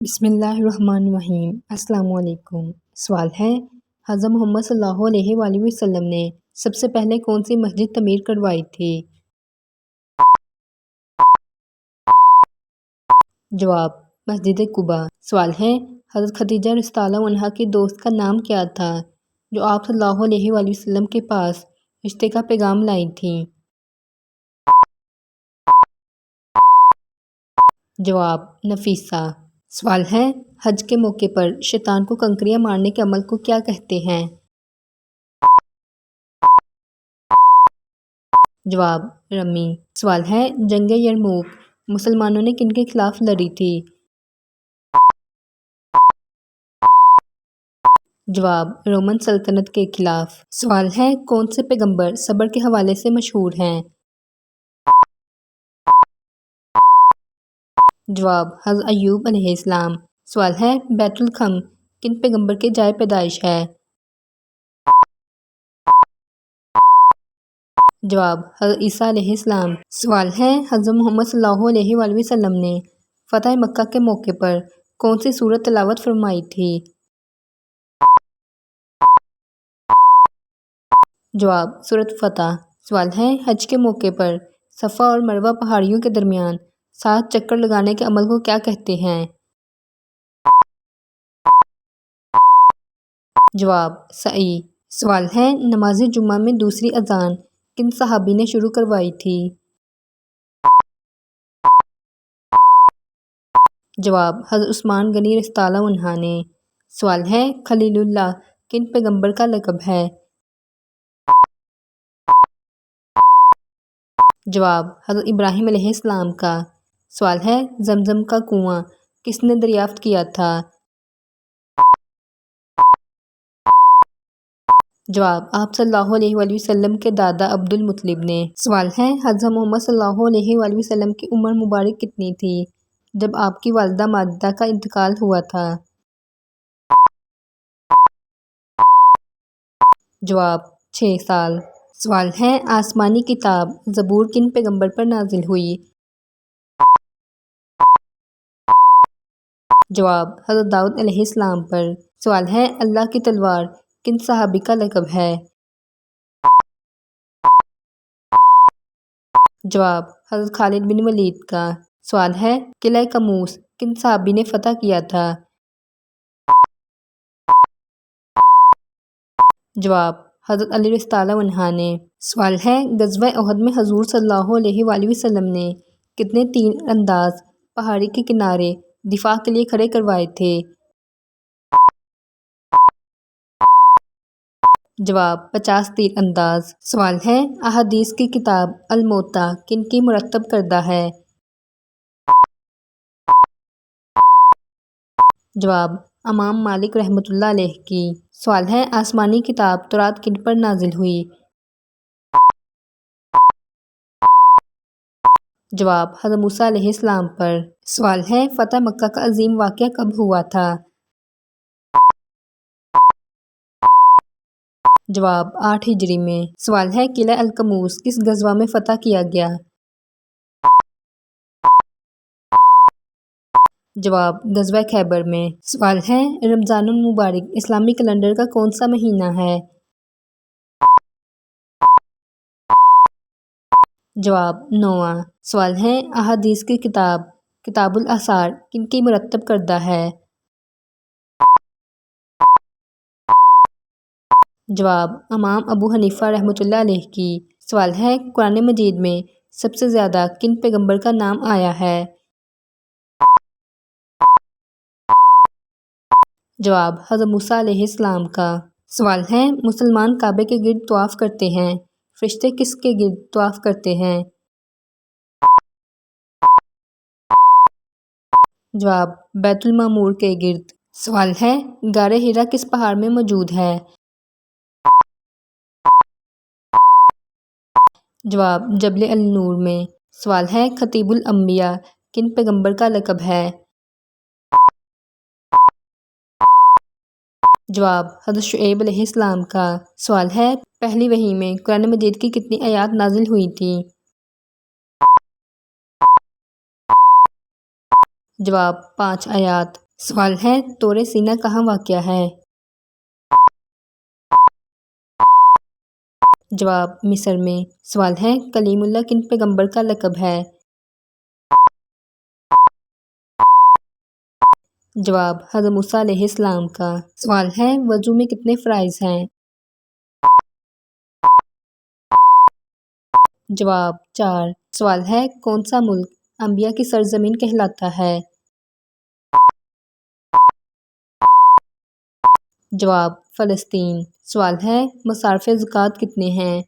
بسم اللہ الرحمن الرحیم۔ السلام علیکم۔ سوال ہے، حضرت محمد صلی اللہ علیہ وآلہ وسلم نے سب سے پہلے کون سی مسجد تعمیر کروائی تھی؟ جواب، مسجد قباء۔ سوال ہے، حضرت خدیجہ رضی اللہ عنہا کی دوست کا نام کیا تھا جو آپ صلی اللہ علیہ وآلہ وسلم کے پاس رشتے کا پیغام لائی تھیں؟ جواب، نفیسہ۔ سوال ہے، حج کے موقع پر شیطان کو کنکریاں مارنے کے عمل کو کیا کہتے ہیں؟ جواب، رمی۔ سوال ہے، جنگ یرموک مسلمانوں نے کن کے خلاف لڑی تھی؟ جواب، رومن سلطنت کے خلاف۔ سوال ہے، کون سے پیغمبر صبر کے حوالے سے مشہور ہیں؟ جواب، حضرت ایوب علیہ السلام۔ سوال ہے، بیت الخم کن پیغمبر کے جائے پیدائش ہے؟ جواب، حضرت عیسیٰ علیہ السلام۔ سوال ہے، حضرت محمد صلی اللہ علیہ وآلہ وسلم نے فتح مکہ کے موقع پر کون سی سورت تلاوت فرمائی تھی؟ جواب، سورت فتح۔ سوال ہے، حج کے موقع پر صفا اور مروہ پہاڑیوں کے درمیان 7 چکر لگانے کے عمل کو کیا کہتے ہیں؟ جواب، سعی۔ سوال ہے، نماز جمعہ میں دوسری اذان کن صحابی نے شروع کروائی تھی؟ جواب، حضرت عثمان غنی رضی اللہ عنہ نے۔ سوال ہے، خلیل اللہ کن پیغمبر کا لقب ہے؟ جواب، حضرت ابراہیم علیہ السلام کا۔ سوال ہے، زمزم کا کنواں کس نے دریافت کیا تھا؟ جواب، آپ صلی اللہ علیہ وآلہ وسلم کے دادا عبد المطلب نے۔ سوال ہے، حضرت محمد صلی اللہ علیہ وآلہ وسلم کی عمر مبارک کتنی تھی جب آپ کی والدہ ماجدہ کا انتقال ہوا تھا؟ جواب، 6 سال۔ سوال ہے، آسمانی کتاب زبور کن پیغمبر پر نازل ہوئی؟ جواب، حضرت داؤد علیہ السلام پر۔ سوال ہے، اللہ کی تلوار کن صحابی کا لقب ہے؟ جواب، حضرت خالد بن ولید کا۔ سوال ہے، قلعہ کموس کن صحابی نے فتح کیا تھا؟ جواب، حضرت علی رضی اللہ عنہ نے۔ سوال ہے، غزوہ احد میں حضور صلی اللہ علیہ وآلہ وسلم نے کتنے تیر انداز پہاڑی کے کنارے دفاع کے لیے کھڑے کروائے تھے؟ جواب، 50 تیر انداز۔ سوال ہے، احادیث کی کتاب الموطا کن کی مرتب کردہ ہے؟ جواب، امام مالک رحمۃ اللہ علیہ کی۔ سوال ہے، آسمانی کتاب تورات کن پر نازل ہوئی؟ جواب، حضرت موسیٰ علیہ السلام پر۔ سوال ہے، فتح مکہ کا عظیم واقعہ کب ہوا تھا؟ جواب، 8 ہجری میں۔ سوال ہے، قلعہ الکموس کس غزوہ میں فتح کیا گیا؟ جواب، غزوہ خیبر میں۔ سوال ہے، رمضان المبارک اسلامی کیلنڈر کا کون سا مہینہ ہے؟ جواب، 9واں۔ سوال ہے، احادیث کی کتاب کتاب الاثار کن کی مرتب کردہ ہے؟ جواب، امام ابو حنیفہ رحمۃ اللہ علیہ کی۔ سوال ہے، قرآن مجید میں سب سے زیادہ کن پیغمبر کا نام آیا ہے؟ جواب، حضرت موسیٰ علیہ السلام کا۔ سوال ہے، مسلمان کعبے کے گرد طواف کرتے ہیں، فرشتے کس کے گرد طواف کرتے ہیں؟ جواب، بیت المعمور کے گرد۔ سوال ہے، غار حرا کس پہاڑ میں موجود ہے؟ جواب، جبل النور میں۔ سوال ہے، خطیب الانبیاء کن پیغمبر کا لقب ہے؟ جواب، حضرت شعیب علیہ السلام کا۔ سوال ہے، پہلی وحی میں قرآن مجید کی کتنی آیات نازل ہوئی تھی؟ جواب، 5 آیات۔ سوال ہے طور سینا کہاں واقع ہے؟ جواب مصر میں۔ سوال ہے کلیم اللہ کن پیغمبر کا لقب ہے؟ جواب حضرت موسیٰ علیہ السلام کا۔ سوال ہے وضو میں کتنے فرائض ہیں؟ جواب 4۔ سوال ہے کون سا ملک انبیاء کی سرزمین کہلاتا ہے؟ جواب فلسطین۔ سوال ہے مصارف زکوٰۃ کتنے ہیں؟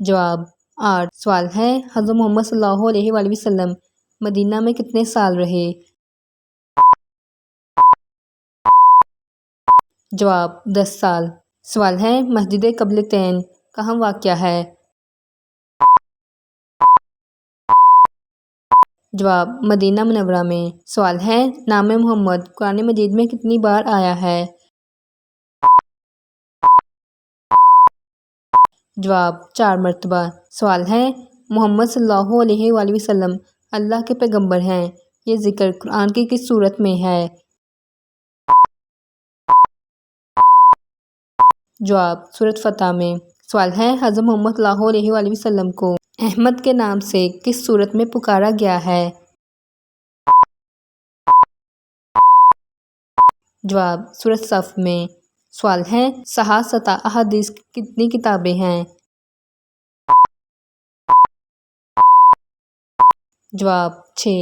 جواب 8۔ سوال ہے حضرت محمد صلی اللہ علیہ وآلہ وسلم مدینہ میں کتنے سال رہے؟ جواب 10 سال۔ سوال ہے مسجد قبلتین کہاں واقع ہے؟ جواب مدینہ منورہ میں۔ سوال ہے نام محمد قرآن مجید میں کتنی بار آیا ہے؟ جواب 4 مرتبہ۔ سوال ہے محمد صلی اللہ علیہ وآلہ وسلم اللہ کے پیغمبر ہیں، یہ ذکر قرآن کی کس سورت میں ہے؟ جواب سورۃ فتح میں۔ سوال ہے حضرت محمد صلی اللہ علیہ وآلہ وسلم کو احمد کے نام سے کس سورت میں پکارا گیا ہے؟ جواب سورۃ صف میں۔ سوال ہے صحاح احادیث کتنی کتابیں ہیں؟ جواب 6۔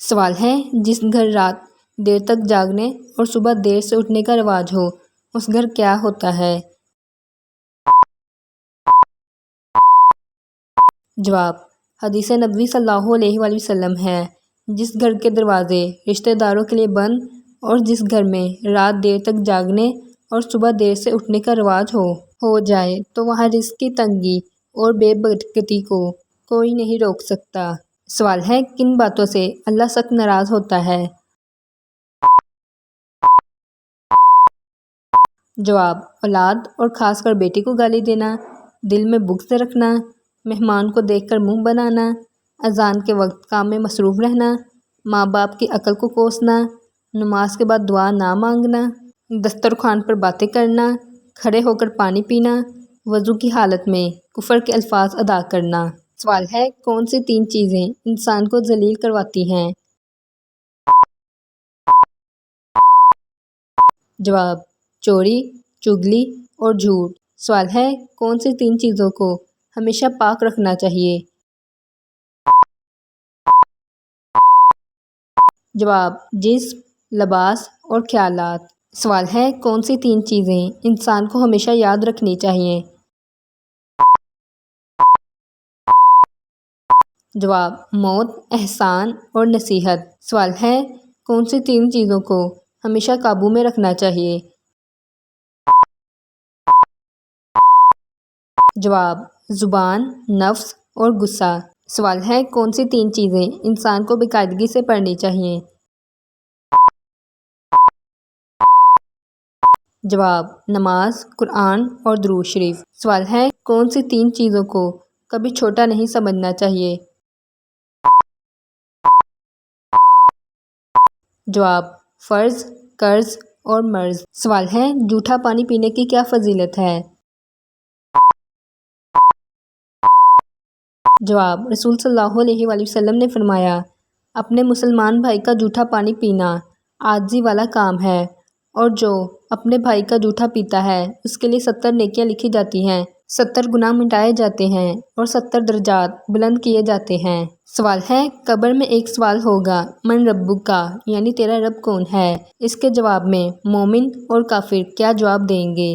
سوال ہے جس گھر رات دیر تک جاگنے اور صبح دیر سے اٹھنے کا رواج ہو اس گھر کیا ہوتا ہے؟ جواب حدیث نبوی صلی اللہ علیہ وآلہ وسلم ہے جس گھر کے دروازے رشتہ داروں کے لیے بند اور جس گھر میں رات دیر تک جاگنے اور صبح دیر سے اٹھنے کا رواج ہو جائے تو وہاں رزق کی تنگی اور بے برکتی کو کوئی نہیں روک سکتا۔ سوال ہے کن باتوں سے اللہ سخت ناراض ہوتا ہے؟ جواب اولاد اور خاص کر بیٹی کو گالی دینا، دل میں بغض رکھنا، مہمان کو دیکھ کر منہ بنانا، اذان کے وقت کام میں مصروف رہنا، ماں باپ کی عقل کو کوسنا، نماز کے بعد دعا نہ مانگنا، دسترخوان پر باتیں کرنا، کھڑے ہو کر پانی پینا، وضو کی حالت میں کفر کے الفاظ ادا کرنا۔ سوال ہے کون سی 3 چیزیں انسان کو ذلیل کرواتی ہیں؟ جواب چوری، چغلی اور جھوٹ۔ سوال ہے کون سی 3 چیزوں کو ہمیشہ پاک رکھنا چاہیے؟ جواب جسم، لباس اور خیالات۔ سوال ہے کون سی 3 چیزیں انسان کو ہمیشہ یاد رکھنی چاہیے؟ جواب موت، احسان اور نصیحت۔ سوال ہے کون سی 3 چیزوں کو ہمیشہ قابو میں رکھنا چاہیے؟ جواب زبان، نفس اور غصہ۔ سوال ہے کون سی 3 چیزیں انسان کو باقاعدگی سے پڑھنی چاہیے؟ جواب نماز، قرآن اور درود شریف۔ سوال ہے کون سی 3 چیزوں کو کبھی چھوٹا نہیں سمجھنا چاہیے؟ جواب فرض، قرض اور مرض۔ سوال ہے جھوٹا پانی پینے کی کیا فضیلت ہے؟ جواب رسول صلی اللہ علیہ وآلہ وسلم نے فرمایا اپنے مسلمان بھائی کا جھوٹا پانی پینا عاجزی والا کام ہے، اور جو اپنے بھائی کا جھوٹا پیتا ہے اس کے لیے 70 نیکیاں لکھی جاتی ہیں، 70 گناہ مٹائے جاتے ہیں اور 70 درجات بلند کیے جاتے ہیں۔ سوال ہے قبر میں ایک سوال ہوگا من ربک کا، یعنی تیرا رب کون ہے؟ اس کے جواب میں مومن اور کافر کیا جواب دیں گے؟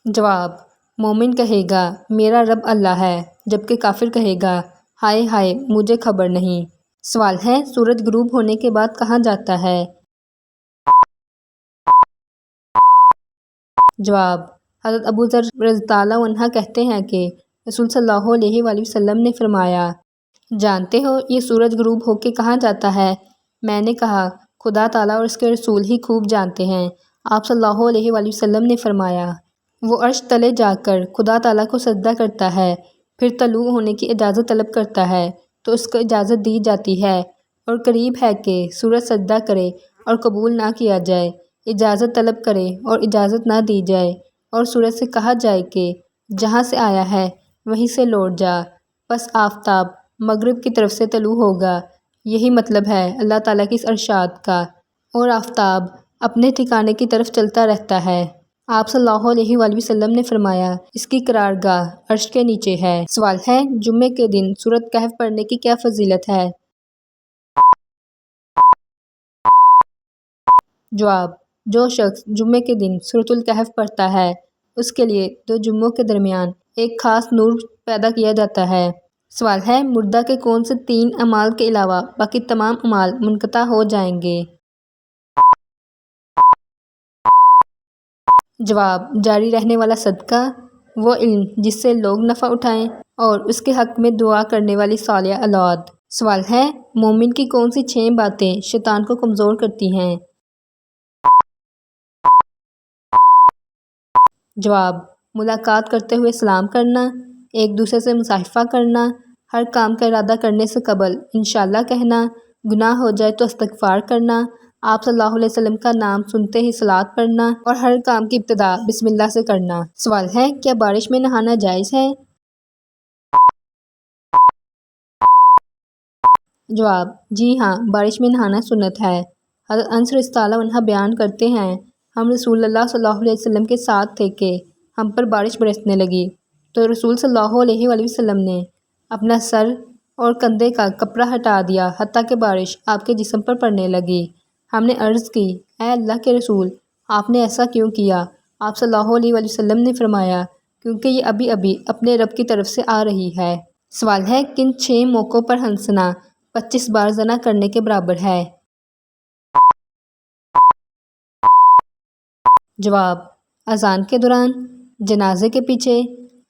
جواب مومن کہے گا میرا رب اللہ ہے، جبکہ کافر کہے گا ہائے ہائے مجھے خبر نہیں۔ سوال ہے سورج غروب ہونے کے بعد کہاں جاتا ہے؟ جواب حضرت ابو ذر رضی اللہ عنہ کہتے ہیں کہ رسول صلی اللہ علیہ وآلہ وسلم نے فرمایا جانتے ہو یہ سورج غروب ہو کے کہاں جاتا ہے؟ میں نے کہا خدا تعالیٰ اور اس کے رسول ہی خوب جانتے ہیں۔ آپ صلی اللہ علیہ وآلہ وسلم نے فرمایا وہ عرش تلے جا کر خدا تعالیٰ کو سجدہ کرتا ہے، پھر طلوع ہونے کی اجازت طلب کرتا ہے تو اس کو اجازت دی جاتی ہے، اور قریب ہے کہ سورج سجدہ کرے اور قبول نہ کیا جائے، اجازت طلب کرے اور اجازت نہ دی جائے، اور سورج سے کہا جائے کہ جہاں سے آیا ہے وہیں سے لوٹ جا، پس آفتاب مغرب کی طرف سے طلوع ہوگا۔ یہی مطلب ہے اللہ تعالیٰ کی اس ارشاد کا، اور آفتاب اپنے ٹھکانے کی طرف چلتا رہتا ہے۔ آپ صلی اللہ علیہ وآلہ وسلم نے فرمایا اس کی قرارگاہ عرش کے نیچے ہے۔ سوال ہے جمعے کے دن سورۃ کہف پڑھنے کی کیا فضیلت ہے؟ جواب: جو شخص جمعے کے دن سورۃ الکہف پڑھتا ہے اس کے لیے 2 جمعوں کے درمیان ایک خاص نور پیدا کیا جاتا ہے۔ سوال ہے مردہ کے کون سے 3 اعمال کے علاوہ باقی تمام اعمال منقطع ہو جائیں گے؟ جواب: جاری رہنے والا صدقہ، وہ علم جس سے لوگ نفع اٹھائیں، اور اس کے حق میں دعا کرنے والی صالحہ اولاد۔ سوال ہے مومن کی کون سی 6 باتیں شیطان کو کمزور کرتی ہیں؟ جواب: ملاقات کرتے ہوئے سلام کرنا، ایک دوسرے سے مصافحہ کرنا، ہر کام کا ارادہ کرنے سے قبل انشاءاللہ کہنا، گناہ ہو جائے تو استغفار کرنا، آپ صلی اللہ علیہ وسلم کا نام سنتے ہی صلاۃ پڑھنا، اور ہر کام کی ابتدا بسم اللہ سے کرنا۔ سوال ہے کیا بارش میں نہانا جائز ہے؟ جواب: جی ہاں، بارش میں نہانا سنت ہے۔ حضرت انس رضی اللہ عنہ بیان کرتے ہیں ہم رسول اللہ صلی اللہ علیہ وسلم کے ساتھ تھے کہ ہم پر بارش برسنے لگی تو رسول صلی اللہ علیہ وآلہ وسلم نے اپنا سر اور کندھے کا کپڑا ہٹا دیا حتیٰ کہ بارش آپ کے جسم پر پڑنے لگی۔ ہم نے عرض کی اے اللہ کے رسول، آپ نے ایسا کیوں کیا؟ آپ صلی اللہ علیہ وآلہ وسلم نے فرمایا کیونکہ یہ ابھی ابھی اپنے رب کی طرف سے آ رہی ہے۔ سوال ہے کن 6 موقعوں پر ہنسنا 25 بار زنا کرنے کے برابر ہے؟ جواب: اذان کے دوران، جنازے کے پیچھے،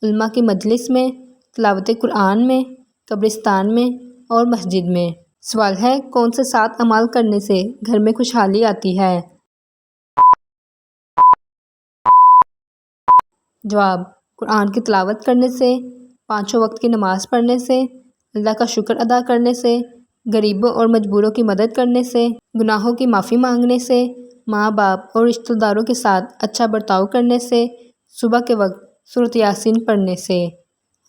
علماء کی مجلس میں، تلاوت قرآن میں، قبرستان میں اور مسجد میں۔ سوال ہے کون سے 7 اعمال کرنے سے گھر میں خوشحالی آتی ہے؟ جواب: قرآن کی تلاوت کرنے سے، 5 وقت کی نماز پڑھنے سے، اللہ کا شکر ادا کرنے سے، غریبوں اور مجبوروں کی مدد کرنے سے، گناہوں کی معافی مانگنے سے، ماں باپ اور رشتہ داروں کے ساتھ اچھا برتاؤ کرنے سے، صبح کے وقت سورۃ یاسین پڑھنے سے۔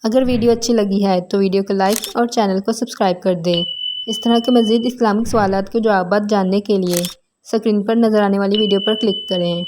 اگر ویڈیو اچھی لگی ہے تو ویڈیو کو لائک اور چینل کو سبسکرائب کر دیں۔ اس طرح کے مزید اسلامک سوالات کے جوابات جاننے کے لیے اسکرین پر نظر آنے والی ویڈیو پر کلک کریں۔